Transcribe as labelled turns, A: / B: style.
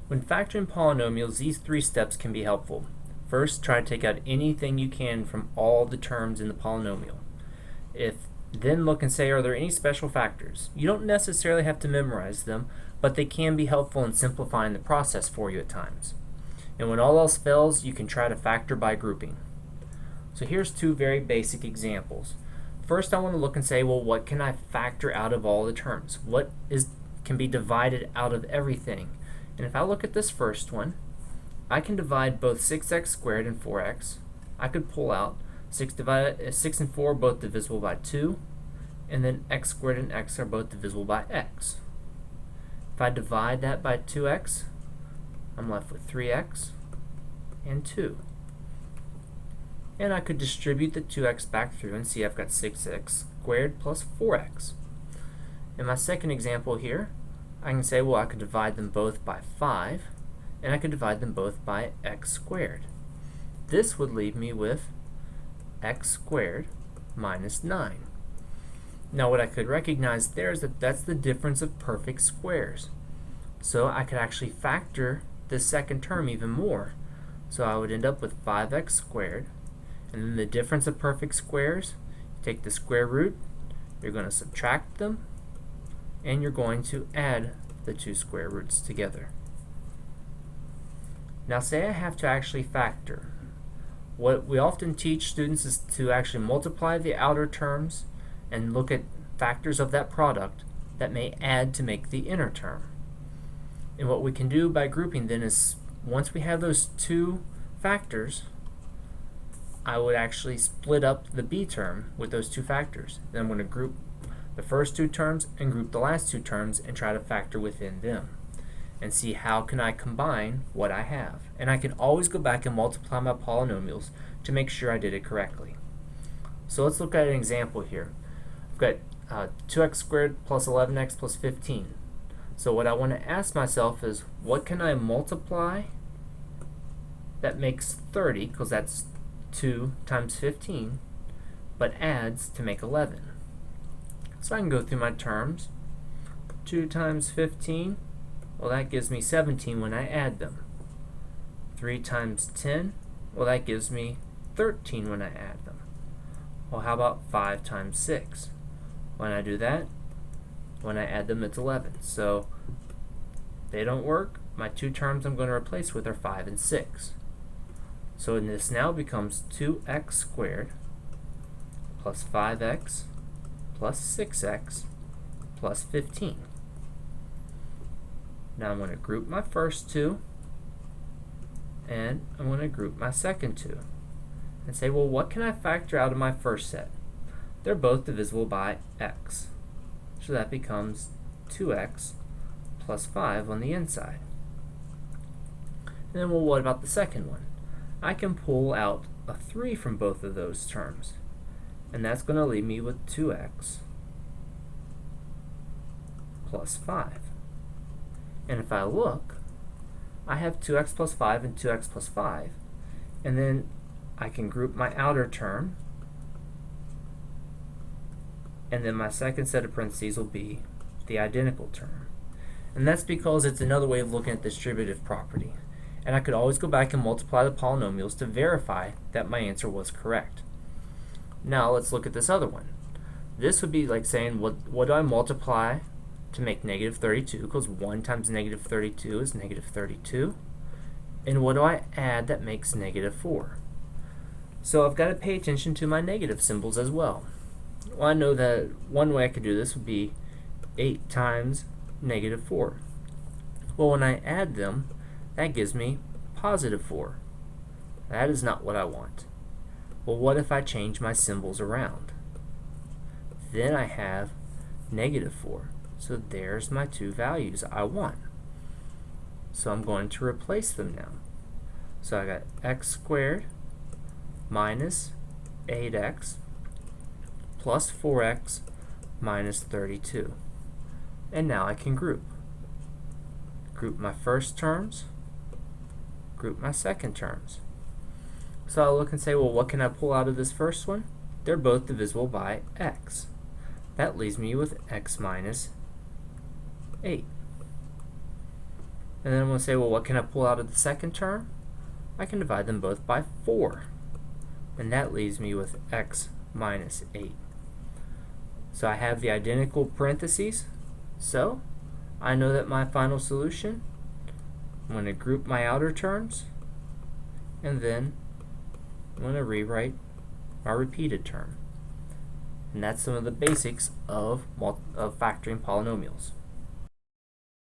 A: When factoring polynomials, these three steps can be helpful. First, try to take out anything you can from all the terms in the polynomial. Then look and say, are there any special factors? You don't necessarily have to memorize them, but they can be helpful in simplifying the process for you at times. And when all else fails, you can try to factor by grouping. So here's two very basic examples. First, I want to look and say, well, what can I factor out of all the terms? What can be divided out of everything? And if I look at this first one, I can divide both 6x squared and 4x. I could pull out 6 and 4 both divisible by 2, and then x squared and x are both divisible by x. If I divide that by 2x, I'm left with 3x and 2. And I could distribute the 2x back through and see I've got 6x squared plus 4x. In my second example here, I can say, well, I could divide them both by 5, and I could divide them both by x squared. This would leave me with x squared minus 9. Now what I could recognize there is that that's the difference of perfect squares. So I could actually factor this second term even more. So I would end up with 5x squared, and then the difference of perfect squares, you take the square root, you're going to subtract them, and you're going to add the two square roots together. Now say I have to actually factor. What we often teach students is to actually multiply the outer terms and look at factors of that product that may add to make the inner term. And what we can do by grouping then is, once we have those two factors, I would actually split up the b term with those two factors. Then I'm going to group the first two terms and group the last two terms and try to factor within them and see how can I combine what I have. And I can always go back and multiply my polynomials to make sure I did it correctly. So let's look at an example here. I've got 2x squared plus 11x plus 15. So what I want to ask myself is, what can I multiply that makes 30, because that's 2 times 15, but adds to make 11. So I can go through my terms. 2 times 15, well, that gives me 17 when I add them. 3 times 10, well, that gives me 13 when I add them. Well, how about 5 times 6? When I do that, when I add them, it's 11. So they don't work. My two terms I'm going to replace with are 5 and 6. So this now becomes 2x squared plus 5x plus 6x plus 15. Now I'm going to group my first two, and I'm going to group my second two, and say, well, what can I factor out of my first set? They're both divisible by x. So that becomes 2x plus 5 on the inside. And then, well, what about the second one? I can pull out a 3 from both of those terms, and that's going to leave me with 2x plus 5. And if I look, I have 2x plus 5 and 2x plus 5, and then I can group my outer term, and then my second set of parentheses will be the identical term. And that's because it's another way of looking at the distributive property. And I could always go back and multiply the polynomials to verify that my answer was correct. Now let's look at this other one. This would be like saying, what do I multiply to make negative 32? Because 1 times negative 32 is negative 32. And what do I add that makes negative 4? So I've got to pay attention to my negative symbols as well. Well, I know that one way I could do this would be 8 times negative 4. Well, when I add them, that gives me positive 4. That is not what I want. Well, what if I change my symbols around? Then I have negative 4. So there's my two values I want. So I'm going to replace them now. So I got x squared minus 8x plus 4x minus 32. And now I can group. Group my first terms, group my second terms. So I'll look and say, well, what can I pull out of this first one? They're both divisible by x. That leaves me with x minus 8. And then I'm going to say, well, what can I pull out of the second term? I can divide them both by 4. And that leaves me with x minus 8. So I have the identical parentheses. So I know that my final solution, I'm going to group my outer terms, and then I'm going to rewrite my repeated term. And that's some of the basics of factoring polynomials.